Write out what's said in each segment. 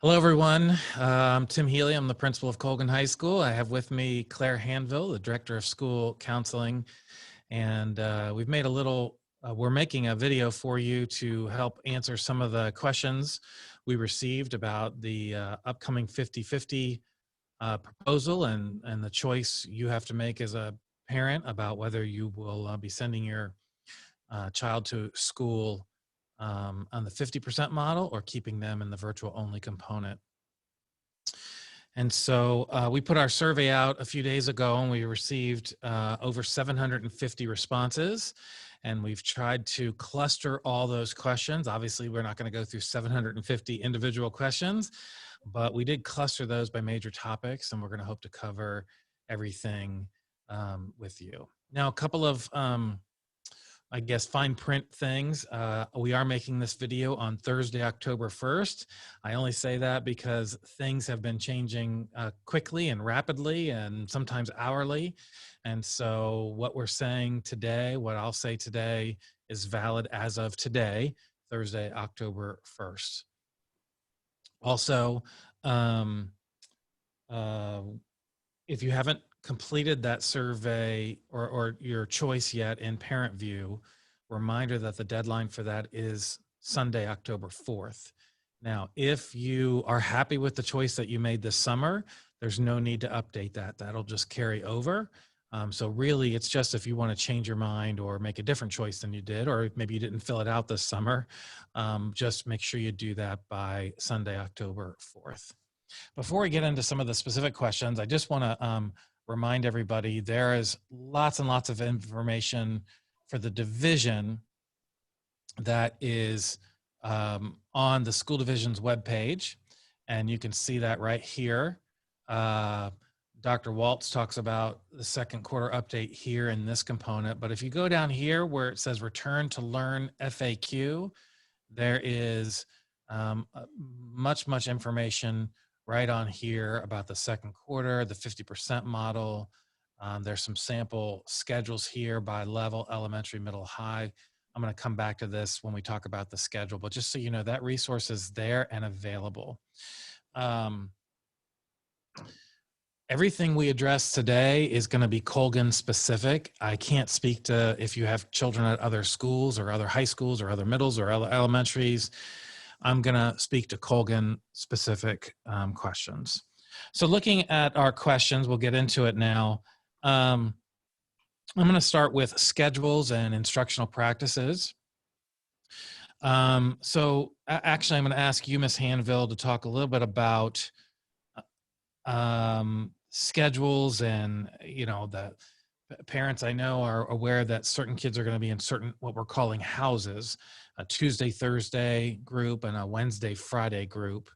Hello, everyone. I'm Tim Healy. I'm the principal of Colgan High School. I have with me Claire Hanville, the director of school counseling. And we've made we're making a video for you to help answer some of the questions we received about the upcoming 50-50 proposal and the choice you have to make as a parent about whether you will be sending your child to school on the 50% model or keeping them in the virtual only component. And so we put our survey out a few days ago and we received over 750 responses. And we've tried to cluster all those questions. Obviously, we're not going to go through 750 individual questions, but we did cluster those by major topics, and we're going to hope to cover everything with you. Now, a couple of I guess fine print things. We are making this video on Thursday, October 1st. I only say that because things have been changing quickly and rapidly and sometimes hourly. And so what we're saying today, what I'll say today, is valid as of today, Thursday, October 1st. Also, if you haven't completed that survey or your choice yet in Parent View, reminder that the deadline for that is Sunday, October 4th. Now, if you are happy with the choice that you made this summer, there's no need to update that. That'll just carry over. So really, it's just if you want to change your mind or make a different choice than you did, or maybe you didn't fill it out this summer, just make sure you do that by Sunday, October 4th. Before we get into some of the specific questions, I just want to remind everybody there is lots and lots of information for the division that is on the school division's webpage, and you can see that right here. Dr. Waltz talks about the second quarter update here in this component, but if you go down here where it says Return to Learn FAQ, there is much information right on here about the second quarter, the 50% model. There's some sample schedules here by level, elementary, middle, high. I'm going to come back to this when we talk about the schedule, but just so you know, that resource is there and available. Everything we address today is going to be Colgan specific. I can't speak to if you have children at other schools or other high schools or other middles or elementaries. I'm going to speak to Colgan specific questions. So looking at our questions, we'll get into it now. I'm going to start with schedules and instructional practices. So actually, I'm going to ask you, Ms. Hanville, to talk a little bit about schedules, and the parents I know are aware that certain kids are going to be in certain what we're calling houses, a Tuesday, Thursday group and a Wednesday, Friday group.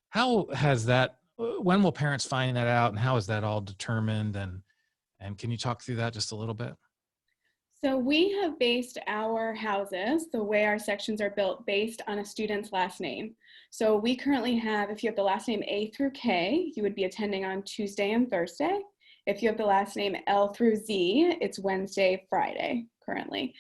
How has that, when will parents find that out, and how is that all determined? And can you talk through that just a little bit? So we have based our houses, the way our sections are built, based on a student's last name. So we currently have, if you have the last name A through K, you would be attending on Tuesday and Thursday. If you have the last name L through Z, it's Wednesday, Friday currently.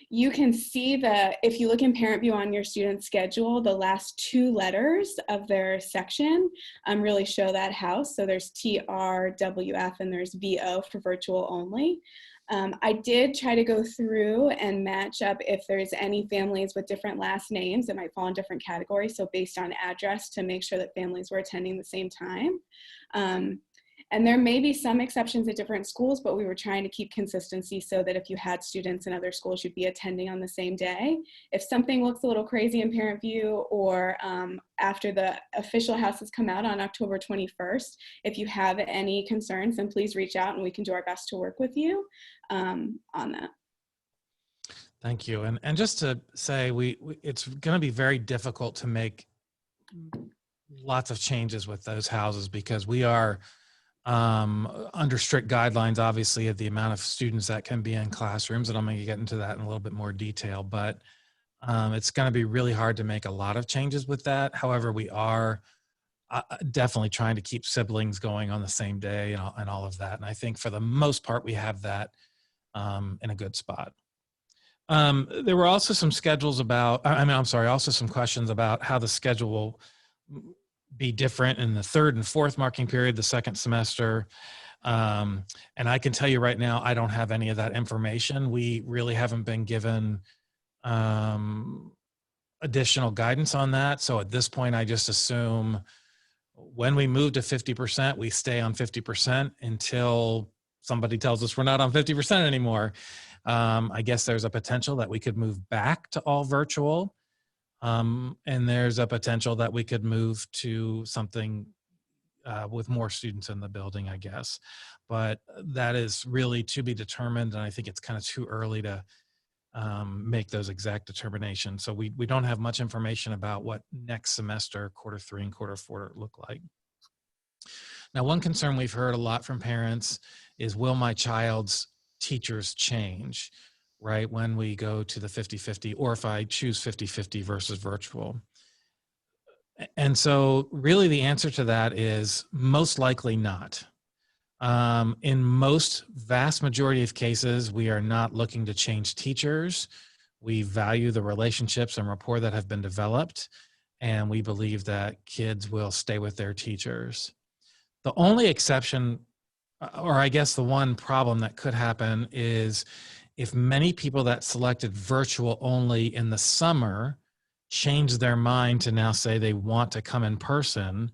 You can see if you look in Parent View on your student's schedule, the last two letters of their section really show that house. So there's TRWF and there's VO for virtual only. I did try to go through and match up if there's any families with different last names that might fall in different categories. So based on address, to make sure that families were attending the same time. And there may be some exceptions at different schools, but we were trying to keep consistency so that if you had students in other schools, you'd be attending on the same day. If something looks a little crazy in Parent View, or after the official houses come out on October 21st, if you have any concerns, then please reach out and we can do our best to work with you on that. Thank you. And just to say, it's going to be very difficult to make lots of changes with those houses because we are under strict guidelines, obviously, of the amount of students that can be in classrooms, and I'm going to get into that in a little bit more detail, but it's going to be really hard to make a lot of changes with that. However, we are definitely trying to keep siblings going on the same day and all of that, and I think for the most part, we have that in a good spot. There were also some schedules about, also some questions about how the schedule will be different in the third and fourth marking period, the second semester. And I can tell you right now, I don't have any of that information. We really haven't been given additional guidance on that. So at this point, I just assume when we move to 50%, we stay on 50% until somebody tells us we're not on 50% anymore. I guess there's a potential that we could move back to all virtual. And there's a potential that we could move to something with more students in the building, I guess. But that is really to be determined. And I think it's kind of too early to make those exact determinations. So we don't have much information about what next semester, quarter 3 and quarter 4 look like. Now, one concern we've heard a lot from parents is, will my child's teachers change, right, when we go to the 50-50, or if I choose 50-50 versus virtual? And so really the answer to that is most likely not. In most vast majority of cases, we are not looking to change teachers. We value the relationships and rapport that have been developed, and we believe that kids will stay with their teachers. The only exception, or I guess the one problem that could happen, is if many people that selected virtual only in the summer change their mind to now say they want to come in person.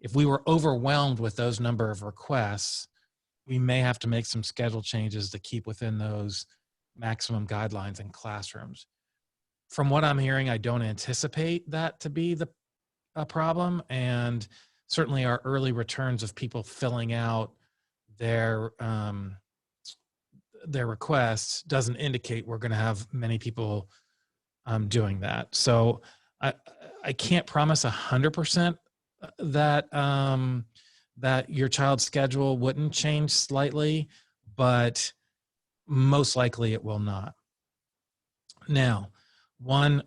If we were overwhelmed with those number of requests, we may have to make some schedule changes to keep within those maximum guidelines in classrooms. From what I'm hearing, I don't anticipate that to be a problem. And certainly our early returns of people filling out their requests doesn't indicate we're going to have many people doing that. So I can't promise 100% that that your child's schedule wouldn't change slightly, but most likely it will not. Now, one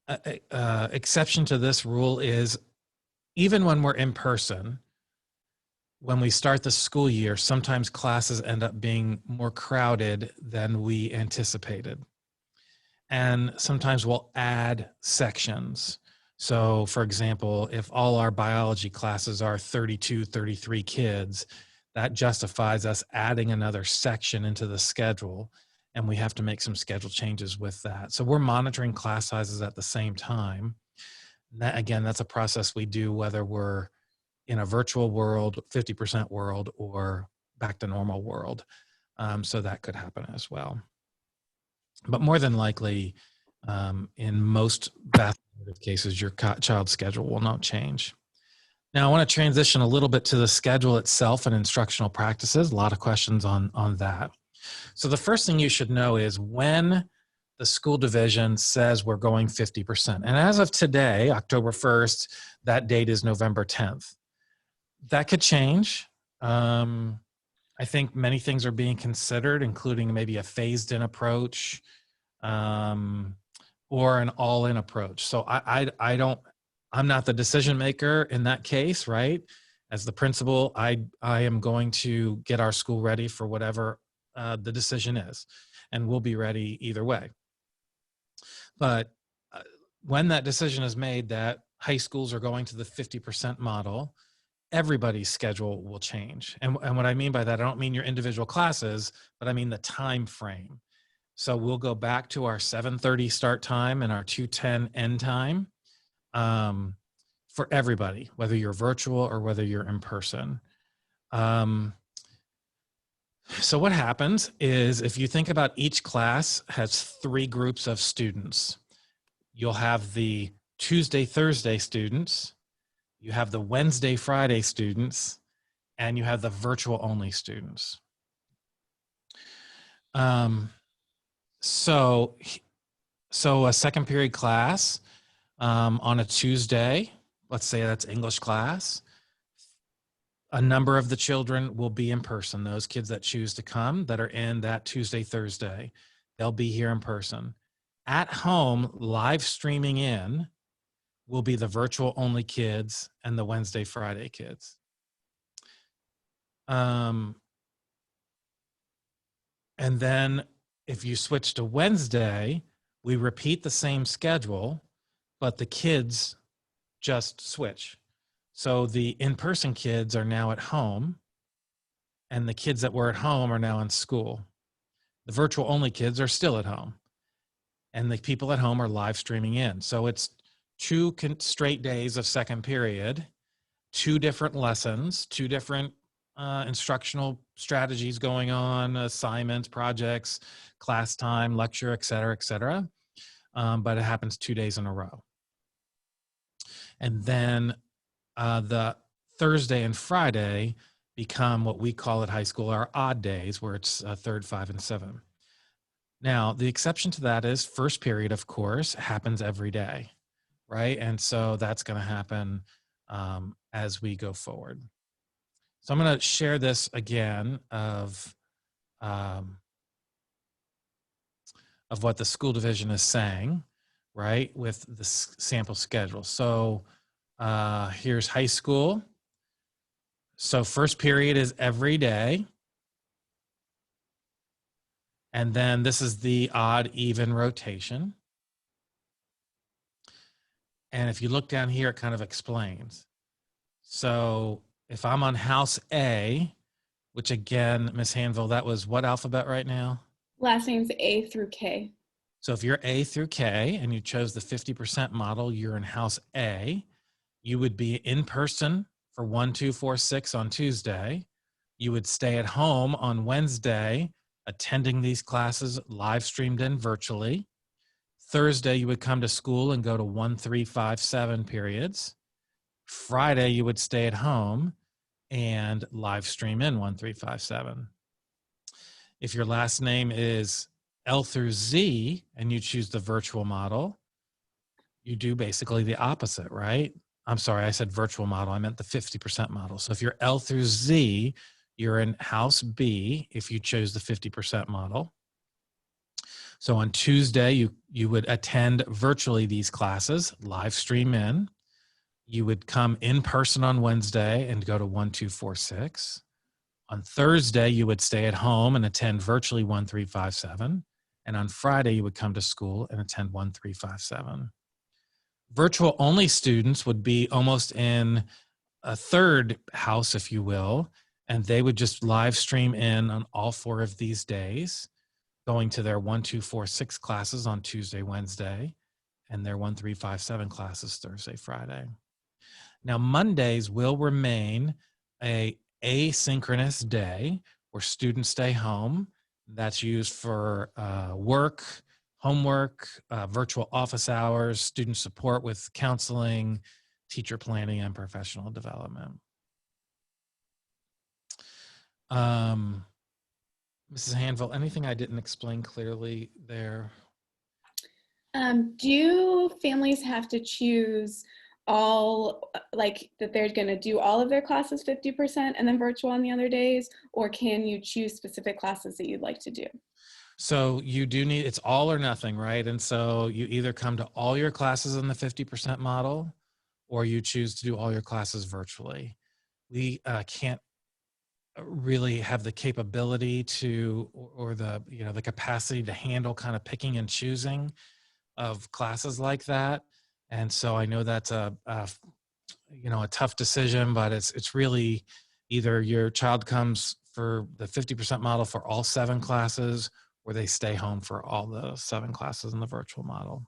exception to this rule is, even when we're in person, when we start the school year, sometimes classes end up being more crowded than we anticipated. And sometimes we'll add sections. So for example, if all our biology classes are 32, 33 kids, that justifies us adding another section into the schedule, and we have to make some schedule changes with that. So we're monitoring class sizes at the same time. That, again, that's a process we do whether we're in a virtual world, 50% world, or back to normal world. So that could happen as well. But more than likely, in most vast cases, your child's schedule will not change. Now, I want to transition a little bit to the schedule itself and instructional practices. A lot of questions on that. So the first thing you should know is when the school division says we're going 50%. And as of today, October 1st, that date is November 10th. That could change. I think many things are being considered, including maybe a phased-in approach or an all-in approach. So I'm not the decision maker in that case, right? As the principal, I am going to get our school ready for whatever the decision is, and we'll be ready either way. But when that decision is made that high schools are going to the 50% model, everybody's schedule will change. And what I mean by that, I don't mean your individual classes, but I mean the time frame. So we'll go back to our 7:30 start time and our 2:10 end time for everybody, whether you're virtual or whether you're in person. So what happens is, if you think about, each class has 3 groups of students. You'll have the Tuesday, Thursday students, you have the Wednesday, Friday students, and you have the virtual only students. So a second period class on a Tuesday, let's say that's English class, a number of the children will be in person. Those kids that choose to come, that are in that Tuesday, Thursday, they'll be here in person. At home, live streaming in, will be the virtual only kids and the Wednesday, Friday kids. And then if you switch to Wednesday, we repeat the same schedule, but the kids just switch. So the in-person kids are now at home, and the kids that were at home are now in school. The virtual only kids are still at home, and the people at home are live streaming in. So it's two straight days of second period, two different lessons, two different instructional strategies going on, assignments, projects, class time, lecture, et cetera, et cetera. But it happens 2 days in a row. And then the Thursday and Friday become what we call at high school our odd days, where it's third, 5, and 7. Now, the exception to that is first period, of course, happens every day, right? And so that's going to happen as we go forward. So I'm going to share this again of what the school division is saying, right, with the sample schedule. So here's high school. So first period is every day. And then this is the odd even rotation. And if you look down here, it kind of explains. So if I'm on house A, which again, Ms. Hanville, that was what alphabet right now? Last name's A through K. So if you're A through K and you chose the 50% model, you're in house A. You would be in person for 1, 2, 4, 6 on Tuesday. You would stay at home on Wednesday, attending these classes live streamed in virtually. Thursday, you would come to school and go to 1, 3, 5, 7 periods. Friday, you would stay at home and live stream in 1, 3, 5, 7. If your last name is L through Z and you choose the virtual model, you do basically the opposite, right? I'm sorry, I said virtual model. I meant the 50% model. So if you're L through Z, you're in house B if you chose the 50% model. So on Tuesday, you would attend virtually these classes, live stream in. You would come in person on Wednesday and go to 1, 2, 4, 6. On Thursday, you would stay at home and attend virtually 1, 3, 5, 7. And on Friday, you would come to school and attend 1, 3, 5, 7. Virtual only students would be almost in a third house, if you will, and they would just live stream in on all 4 of these days, going to their 1, 2, 4, 6 classes on Tuesday, Wednesday, and their 1, 3, 5, 7 classes Thursday, Friday. Now, Mondays will remain a asynchronous day where students stay home. That's used for work, homework, virtual office hours, student support with counseling, teacher planning, and professional development. Mrs. Hanville, anything I didn't explain clearly there? Do families have to choose all, like that they're going to do all of their classes 50% and then virtual on the other days, or can you choose specific classes that you'd like to do? So you do need, it's all or nothing, right? And so you either come to all your classes in the 50% model, or you choose to do all your classes virtually. We can't really have the capability to, or the, the capacity to handle kind of picking and choosing of classes like that. And so I know that's a tough decision, but it's really either your child comes for the 50% model for all 7 classes, or they stay home for all the 7 classes in the virtual model.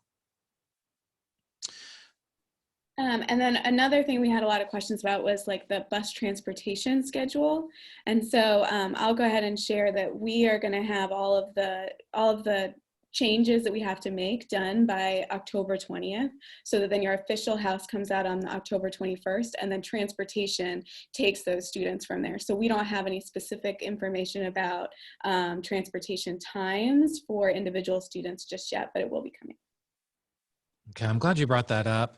And then another thing we had a lot of questions about was like the bus transportation schedule. And so I'll go ahead and share that we are going to have all of the changes that we have to make done by October 20th, so that then your official house comes out on October 21st, and then transportation takes those students from there. So we don't have any specific information about transportation times for individual students just yet, but it will be coming. Okay, I'm glad you brought that up.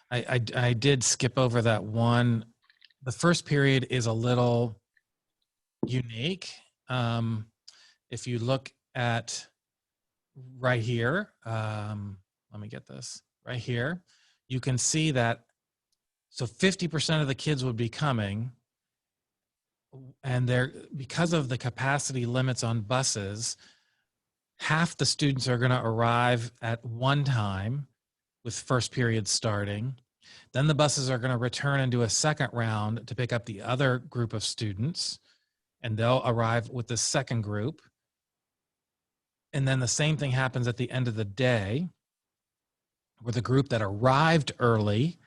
I did skip over that one. The first period is a little unique. If you look at right here, let me get this right here, you can see that, so 50% of the kids would be coming, and they're, because of the capacity limits on buses, half the students are going to arrive at one time with first period starting, Then the buses are going to return and do a second round to pick up the other group of students, and they'll arrive with the second group. And then the same thing happens at the end of the day, where the group that arrived early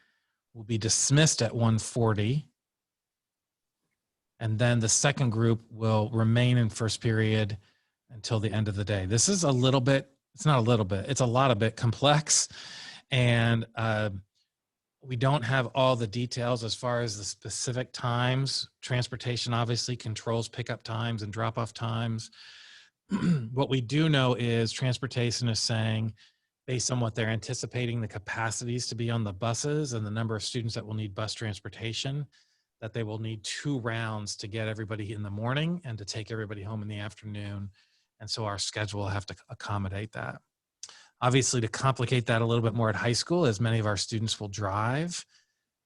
will be dismissed at 1:40. And then the second group will remain in first period until the end of the day. This is a little bit, it's not a little bit, it's a lot of bit complex. And we don't have all the details as far as the specific times. Transportation obviously controls pickup times and drop-off times. What we do know is transportation is saying, based on what they're anticipating the capacities to be on the buses and the number of students that will need bus transportation, that they will need 2 rounds to get everybody in the morning and to take everybody home in the afternoon. And so our schedule will have to accommodate that. Obviously, to complicate that a little bit more at high school, as many of our students will drive,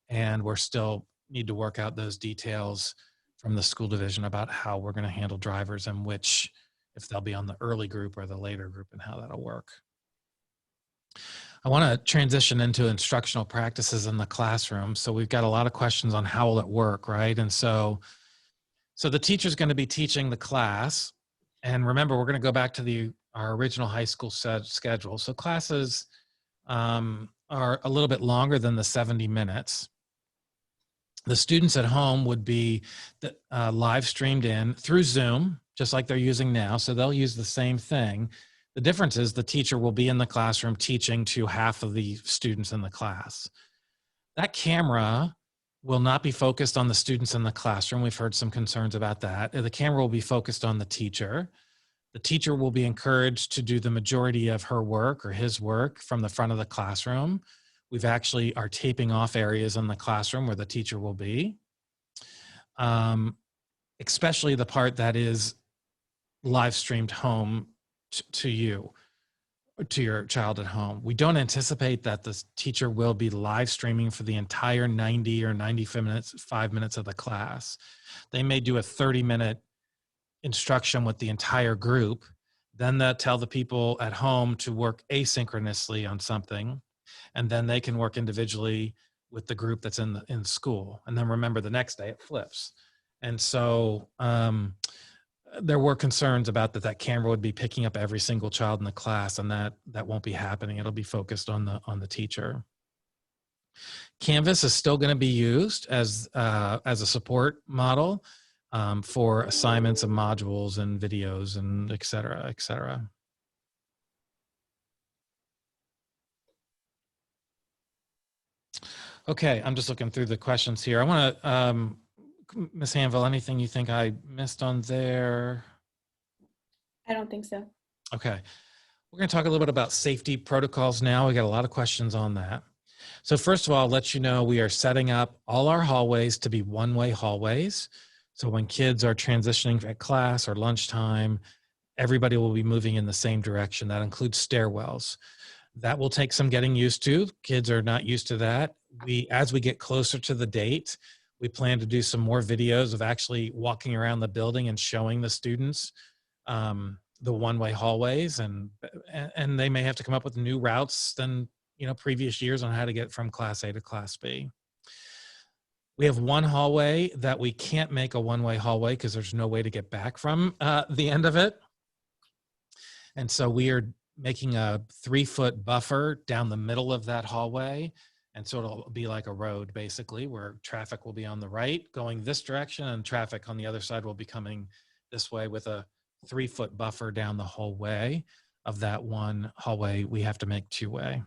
and we're still need to work out those details from the school division about how we're going to handle drivers and which, if they'll be on the early group or the later group, and how that'll work. I want to transition into instructional practices in the classroom. So we've got a lot of questions on how will it work, right? And so the teacher's going to be teaching the class. And remember, we're going to go back to our original high school schedule. So classes are a little bit longer than the 70 minutes. The students at home would be live streamed in through Zoom, just like they're using now. So they'll use the same thing. The difference is the teacher will be in the classroom teaching to half of the students in the class. That camera will not be focused on the students in the classroom. We've heard some concerns about that. The camera will be focused on the teacher. The teacher will be encouraged to do the majority of her work or his work from the front of the classroom. We've actually are taping off areas in the classroom where the teacher will be, especially the part that is live streamed home to you, to your child at home. We don't anticipate that the teacher will be live streaming for the entire 90 or 95 minutes of the class. They may do a 30-minute instruction with the entire group. Then they'll tell the people at home to work asynchronously on something, and then they can work individually with the group that's in school. And then remember, the next day it flips. And so there were concerns about that camera would be picking up every single child in the class, and that won't be happening. It'll be focused on the teacher. Canvas is still going to be used as a support model for assignments of modules and videos and et cetera, et cetera. Okay, I'm just looking through the questions here. I want to, Ms. Hanville, anything you think I missed on there? I don't think so. Okay. We're going to talk a little bit about safety protocols now. We got a lot of questions on that. So first of all, I'll let you know we are setting up all our hallways to be one-way hallways. So when kids are transitioning at class or lunchtime, everybody will be moving in the same direction. That includes stairwells. That will take some getting used to. Kids are not used to that. As we get closer to the date, we plan to do some more videos of actually walking around the building and showing the students the one-way hallways, and they may have to come up with new routes than previous years on how to get from class A to class B. We have one hallway that we can't make a one-way hallway because there's no way to get back from the end of it. And so we are making a 3-foot buffer down the middle of that hallway. And so it'll be like a road, basically, where traffic will be on the right going this direction, and traffic on the other side will be coming this way, with a 3-foot buffer down the whole way of that one hallway. We have to make 2-way.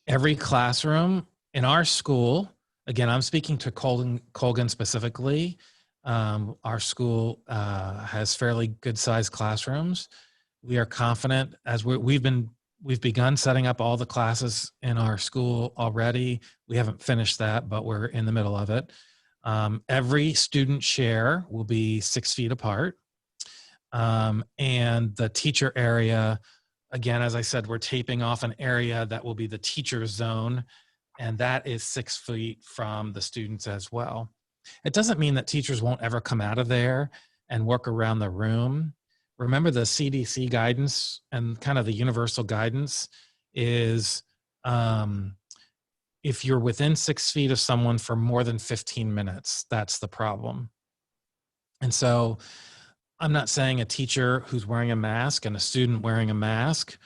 Every classroom in our school, again, I'm speaking to Colgan specifically. Our school has fairly good sized classrooms. We are confident, as we've begun setting up all the classes in our school already. We haven't finished that, but we're in the middle of it. Every student share will be 6 feet apart. And the teacher area, again, as I said, we're taping off an area that will be the teacher zone, and that is 6 feet from the students as well. It doesn't mean that teachers won't ever come out of there and work around the room. Remember, the CDC guidance and kind of the universal guidance is if you're within 6 feet of someone for more than 15 minutes, that's the problem. And so I'm not saying a teacher who's wearing a mask and a student wearing a mask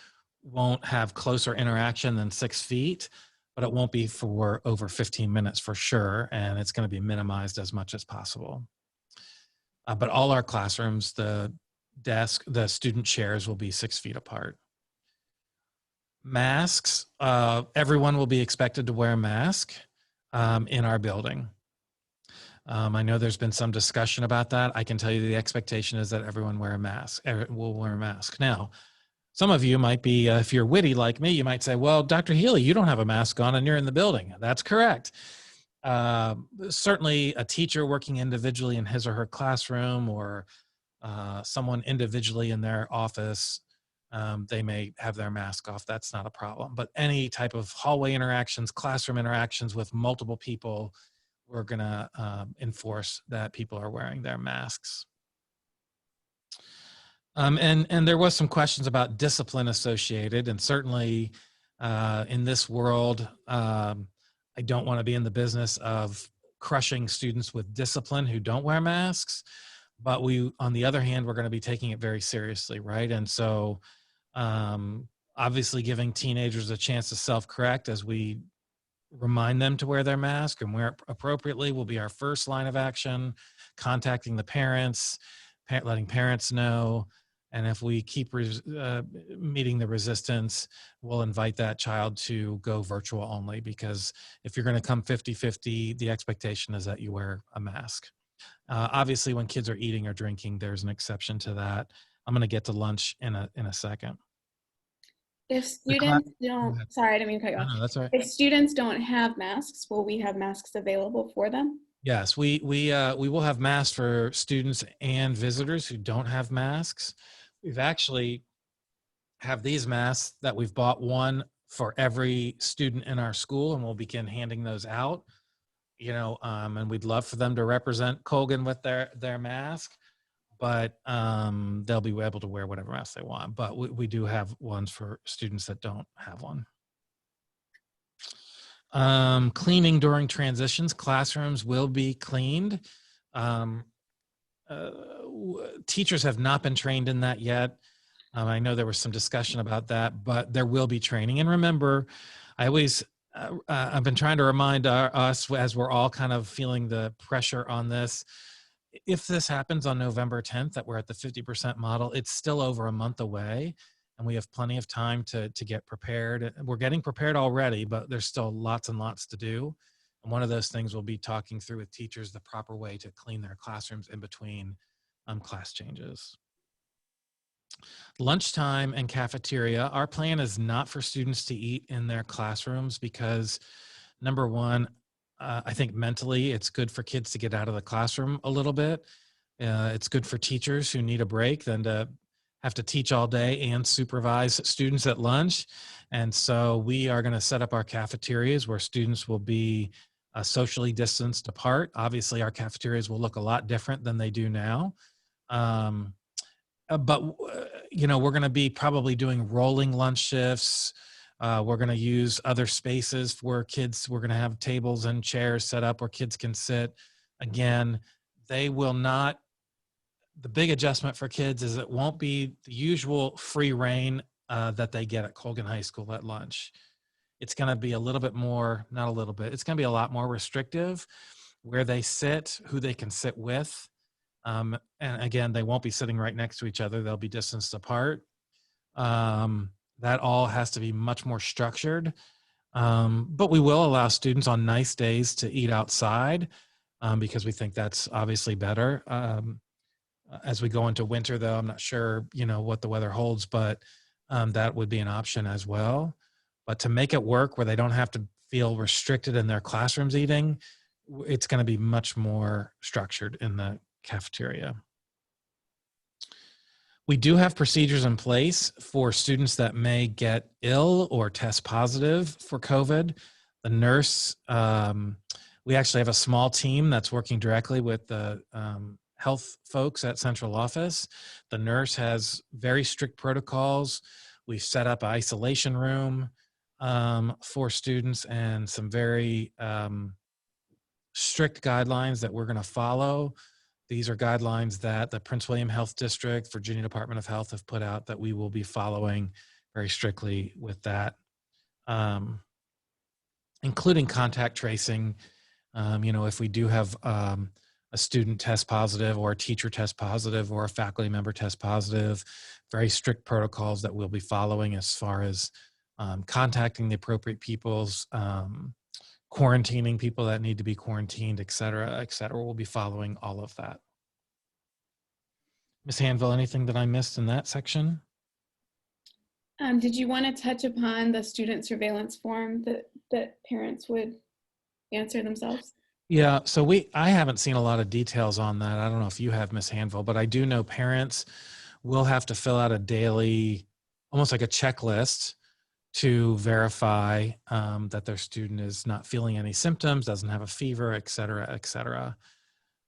won't have closer interaction than 6 feet, but it won't be for over 15 minutes for sure. And it's going to be minimized as much as possible. But all our classrooms, the student chairs will be 6 feet apart. Masks, everyone will be expected to wear a mask in our building. I know there's been some discussion about that. I can tell you the expectation is that everyone wear a mask, will wear a mask. Now, some of you might be, if you're witty like me, you might say, well, Dr. Healy, you don't have a mask on and you're in the building. That's correct. Certainly a teacher working individually in his or her classroom, or someone individually in their office, they may have their mask off. That's not a problem. But any type of hallway interactions, classroom interactions with multiple people, we're going to enforce that people are wearing their masks. And there was some questions about discipline associated, and certainly in this world, I don't want to be in the business of crushing students with discipline who don't wear masks. But on the other hand, we're going to be taking it very seriously, right? And so obviously giving teenagers a chance to self-correct as we remind them to wear their mask and wear it appropriately will be our first line of action. Contacting the parents, letting parents know. And if we keep meeting the resistance, we'll invite that child to go virtual only, because if you're going to come 50-50, the expectation is that you wear a mask. Obviously, when kids are eating or drinking, there's an exception to that. I'm going to get to lunch in a second. If students don't, sorry, I didn't mean to cut you off. No, that's all right. If students don't have masks, will we have masks available for them? Yes, we will have masks for students and visitors who don't have masks. We've actually have these masks that we've bought, one for every student in our school, and we'll begin handing those out. And we'd love for them to represent Colgan with their mask, but they'll be able to wear whatever mask they want. But we do have ones for students that don't have one. Cleaning during transitions, classrooms will be cleaned. Teachers have not been trained in that yet. I know there was some discussion about that, but there will be training. And remember, I've been trying to remind us, as we're all kind of feeling the pressure on this, if this happens on November 10th, that we're at the 50% model, it's still over a month away, and we have plenty of time to get prepared. We're getting prepared already, but there's still lots and lots to do. And one of those things we'll be talking through with teachers, the proper way to clean their classrooms in between class changes. Lunchtime and cafeteria, our plan is not for students to eat in their classrooms because, number one, I think mentally it's good for kids to get out of the classroom a little bit. It's good for teachers who need a break than to have to teach all day and supervise students at lunch. And so we are going to set up our cafeterias where students will be socially distanced apart. Obviously, our cafeterias will look a lot different than they do now. But we're going to be probably doing rolling lunch shifts. We're going to use other spaces for kids. We're going to have tables and chairs set up where kids can sit. Again, they will not, the big adjustment for kids is it won't be the usual free reign that they get at Colgan High School at lunch. It's going to be a little bit more, not a little bit, it's going to be a lot more restrictive where they sit, who they can sit with. And again, they won't be sitting right next to each other. They'll be distanced apart. That all has to be much more structured. But we will allow students on nice days to eat outside because we think that's obviously better. As we go into winter, though, I'm not sure, what the weather holds, but that would be an option as well. But to make it work where they don't have to feel restricted in their classrooms eating, it's going to be much more structured in the cafeteria. We do have procedures in place for students that may get ill or test positive for COVID. The nurse, we actually have a small team that's working directly with the health folks at central office. The nurse has very strict protocols. We've set up an isolation room. for students and some very strict guidelines that we're going to follow. These are guidelines that the Prince William Health District, Virginia Department of Health have put out that we will be following very strictly with that, including contact tracing. If we do have a student test positive or a teacher test positive or a faculty member test positive, very strict protocols that we'll be following as far as contacting the appropriate peoples, quarantining people that need to be quarantined, et cetera, et cetera. We'll be following all of that. Ms. Hanville, anything that I missed in that section? Did you want to touch upon the student surveillance form that parents would answer themselves? Yeah, so I haven't seen a lot of details on that. I don't know if you have, Ms. Hanville, but I do know parents will have to fill out a daily, almost like a checklist to verify that their student is not feeling any symptoms, doesn't have a fever, et cetera, et cetera.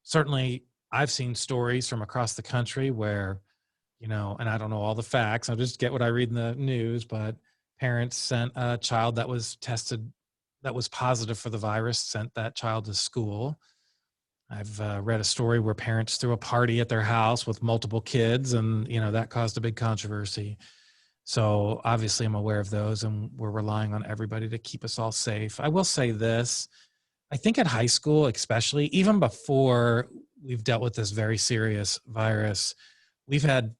Certainly, I've seen stories from across the country where, and I don't know all the facts, I just get what I read in the news, but parents sent a child that was tested, that was positive for the virus, sent that child to school. I've read a story where parents threw a party at their house with multiple kids, and that caused a big controversy. So obviously I'm aware of those, and we're relying on everybody to keep us all safe. I will say this, I think at high school, especially, even before we've dealt with this very serious virus, we've had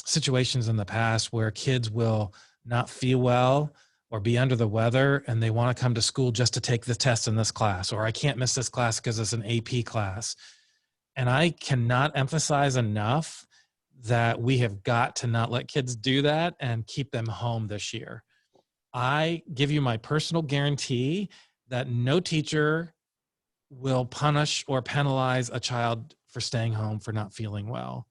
situations in the past where kids will not feel well or be under the weather, and they want to come to school just to take the test in this class, or I can't miss this class because it's an AP class. And I cannot emphasize enough that we have got to not let kids do that and keep them home this year. I give you my personal guarantee that no teacher will punish or penalize a child for staying home for not feeling well.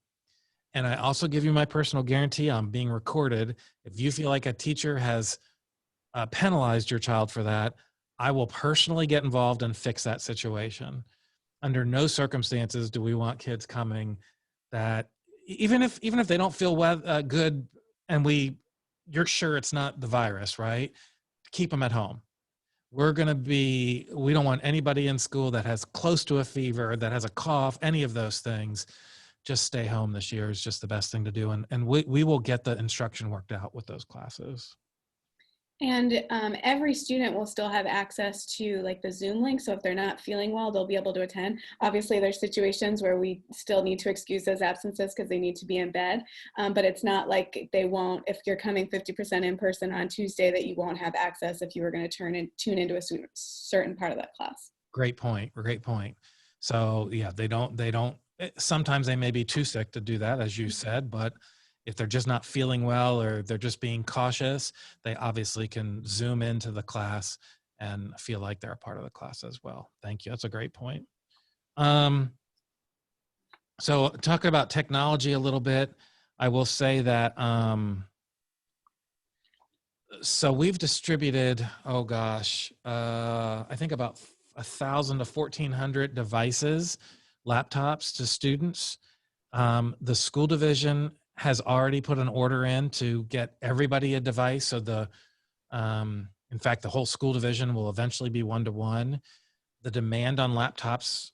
And I also give you my personal guarantee, I'm being recorded. If you feel like a teacher has penalized your child for that, I will personally get involved and fix that situation. Under no circumstances do we want kids coming that, even if they don't feel good, and you're sure it's not the virus, right? Keep them at home. We don't want anybody in school that has close to a fever, that has a cough, any of those things. Just stay home this year is just the best thing to do. And we will get the instruction worked out with those classes. And every student will still have access to like the Zoom link. So if they're not feeling well, they'll be able to attend. Obviously, there's situations where we still need to excuse those absences because they need to be in bed. But it's not like they won't, if you're coming 50% in person on Tuesday, that you won't have access if you were going to tune into a certain part of that class. Great point. Great point. So yeah, they don't, sometimes they may be too sick to do that, as you said, but if they're just not feeling well or they're just being cautious, they obviously can Zoom into the class and feel like they're a part of the class as well. Thank you. That's a great point. So talking about technology a little bit, I will say that, so we've distributed, I think about 1,000 to 1,400 devices, laptops to students. The school division has already put an order in to get everybody a device. So in fact, the whole school division will eventually be one-to-one. The demand on laptops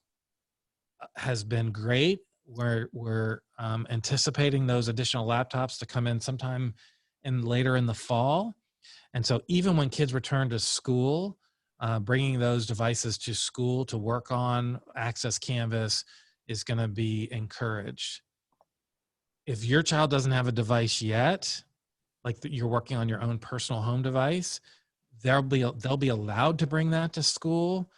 has been great. We're anticipating those additional laptops to come in sometime later in the fall. And so even when kids return to school, bringing those devices to school to work on, access Canvas is going to be encouraged. If your child doesn't have a device yet, like you're working on your own personal home device, they'll be allowed to bring that to school.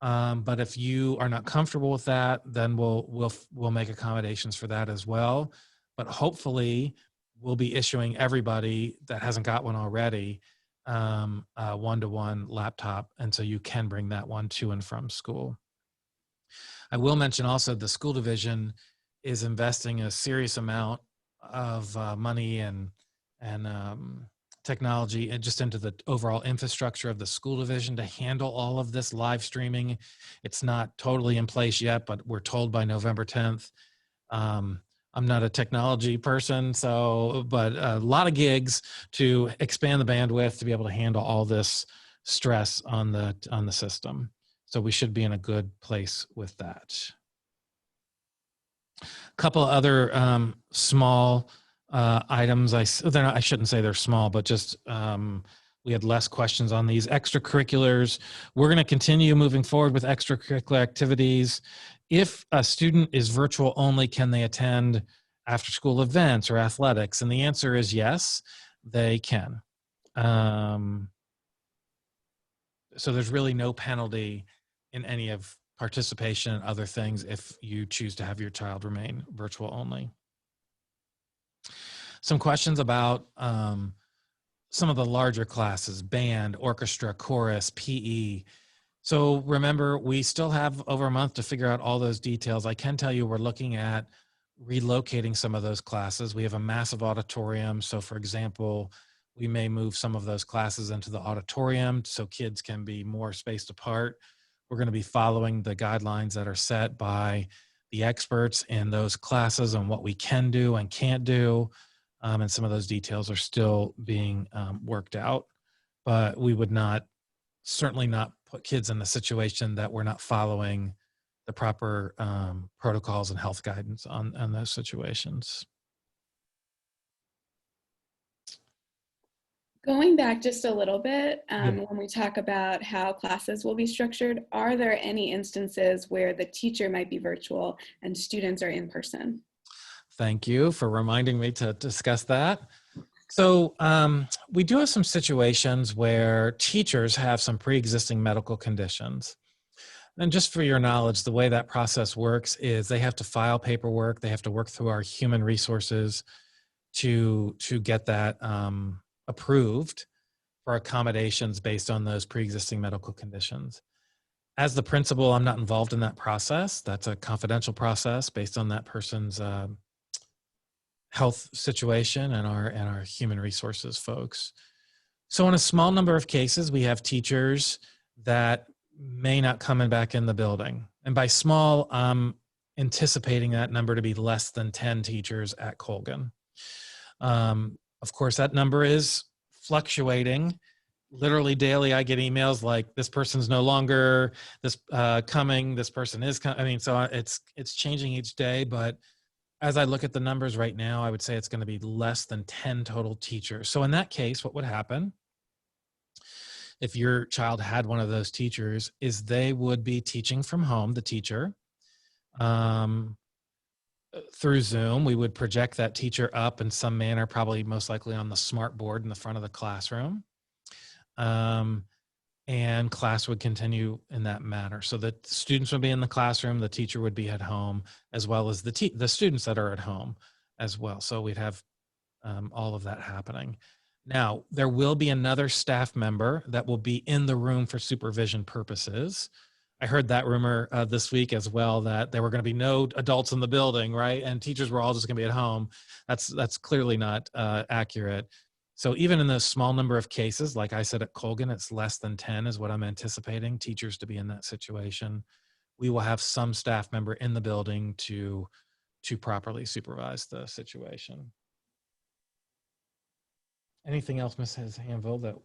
But if you are not comfortable with that, then we'll make accommodations for that as well. But hopefully, we'll be issuing everybody that hasn't got one already a one-to-one laptop, and so you can bring that one to and from school. I will mention also the school division is investing a serious amount of money and technology and just into the overall infrastructure of the school division to handle all of this live streaming. It's not totally in place yet, but we're told by November 10th, I'm not a technology person, so, but a lot of gigs to expand the bandwidth to be able to handle all this stress on the system. So we should be in a good place with that. A couple other small items. I shouldn't say they're small, but just we had less questions on these extracurriculars. We're going to continue moving forward with extracurricular activities. If a student is virtual only, can they attend after school events or athletics? And the answer is yes, they can. So there's really no penalty in any of participation and other things if you choose to have your child remain virtual only. Some questions about some of the larger classes: band, orchestra, chorus, PE. So remember, we still have over a month to figure out all those details. I can tell you we're looking at relocating some of those classes. We have a massive auditorium. So for example, we may move some of those classes into the auditorium so kids can be more spaced apart. We're going to be following the guidelines that are set by the experts in those classes on what we can do and can't do. And some of those details are still being worked out, but we would certainly not put kids in the situation that we're not following the proper protocols and health guidance on those situations. Going back just a little bit, when we talk about how classes will be structured, are there any instances where the teacher might be virtual and students are in person? Thank you for reminding me to discuss that. So we do have some situations where teachers have some pre-existing medical conditions. And just for your knowledge, the way that process works is they have to file paperwork. They have to work through our human resources to get that approved for accommodations based on those pre-existing medical conditions. As the principal, I'm not involved in that process. That's a confidential process based on that person's health situation and our human resources folks. So in a small number of cases, we have teachers that may not come back in the building. And by small, I'm anticipating that number to be less than 10 teachers at Colgan. Of course, that number is fluctuating. Literally daily, I get emails like, this person's no longer coming, this person is coming. I mean, so it's changing each day, but as I look at the numbers right now, I would say it's going to be less than 10 total teachers. So in that case, what would happen if your child had one of those teachers is they would be teaching from home, the teacher, through Zoom. We would project that teacher up in some manner, probably most likely on the smart board in the front of the classroom. And class would continue in that manner. So the students would be in the classroom, the teacher would be at home, as well as the students that are at home as well. So we'd have all of that happening. Now, there will be another staff member that will be in the room for supervision purposes. I heard that rumor this week as well, that there were going to be no adults in the building, right? And teachers were all just going to be at home. That's clearly not accurate. So even in the small number of cases, like I said at Colgan, it's less than 10 is what I'm anticipating teachers to be in that situation. We will have some staff member in the building to properly supervise the situation. Anything else, Mrs. Hanville, that?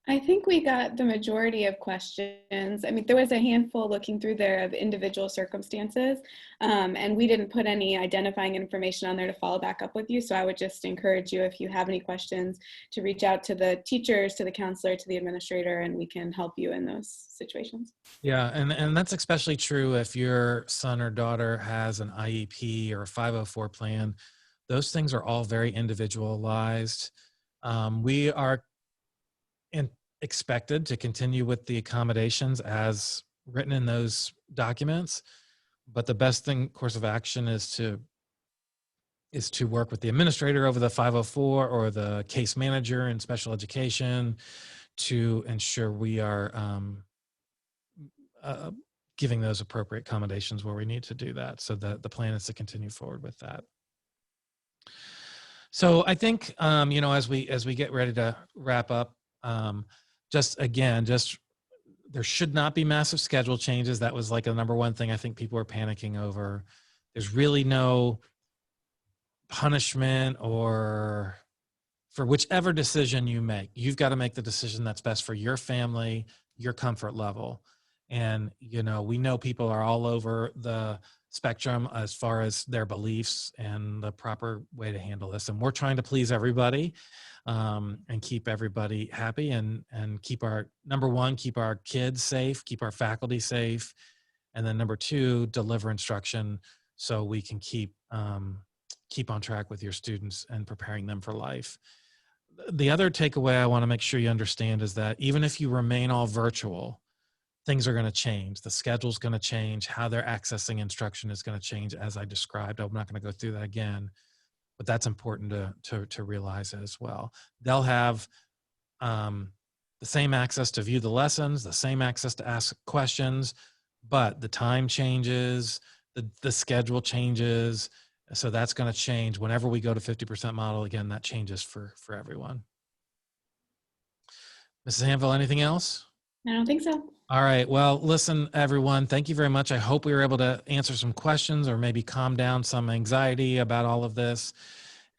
I think we got the majority of questions. I mean, there was a handful looking through there of individual circumstances, and we didn't put any identifying information on there to follow back up with you. So I would just encourage you, if you have any questions, to reach out to the teachers, to the counselor, to the administrator, and we can help you in those situations. Yeah, and that's especially true if your son or daughter has an IEP or a 504 plan. Those things are all very individualized. We are expected to continue with the accommodations as written in those documents, but the best course of action is to work with the administrator over the 504 or the case manager in special education to ensure we are giving those appropriate accommodations where we need to do that. So the plan is to continue forward with that. So I think, as we get ready to wrap up, there should not be massive schedule changes. That was like the number one thing I think people were panicking over. There's really no punishment, or for whichever decision you make, you've got to make the decision that's best for your family, your comfort level. And, we know people are all over the spectrum as far as their beliefs and the proper way to handle this. And we're trying to please everybody, and keep everybody happy, and keep our, number one, keep our kids safe, keep our faculty safe. And then number two, deliver instruction so we can keep on track with your students and preparing them for life. The other takeaway I want to make sure you understand is that even if you remain all virtual, things are going to change. The schedule's going to change. How they're accessing instruction is going to change, as I described. I'm not going to go through that again, but that's important to realize as well. They'll have the same access to view the lessons, the same access to ask questions, but the time changes, the schedule changes. So that's going to change whenever we go to 50% model. Again, that changes for everyone. Mrs. Hanville, anything else? I don't think so. All right. Well, listen, everyone, thank you very much. I hope we were able to answer some questions or maybe calm down some anxiety about all of this.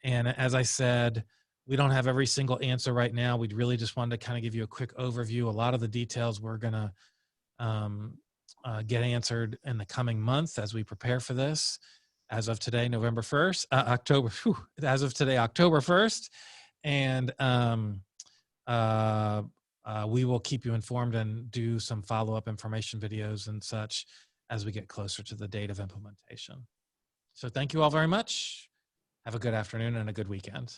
And as I said, we don't have every single answer right now. We really just wanted to kind of give you a quick overview. A lot of the details we're going to get answered in the coming month as we prepare for this. As of today, November 1st, as of today, October 1st. And we will keep you informed and do some follow-up information videos and such as we get closer to the date of implementation. So thank you all very much. Have a good afternoon and a good weekend.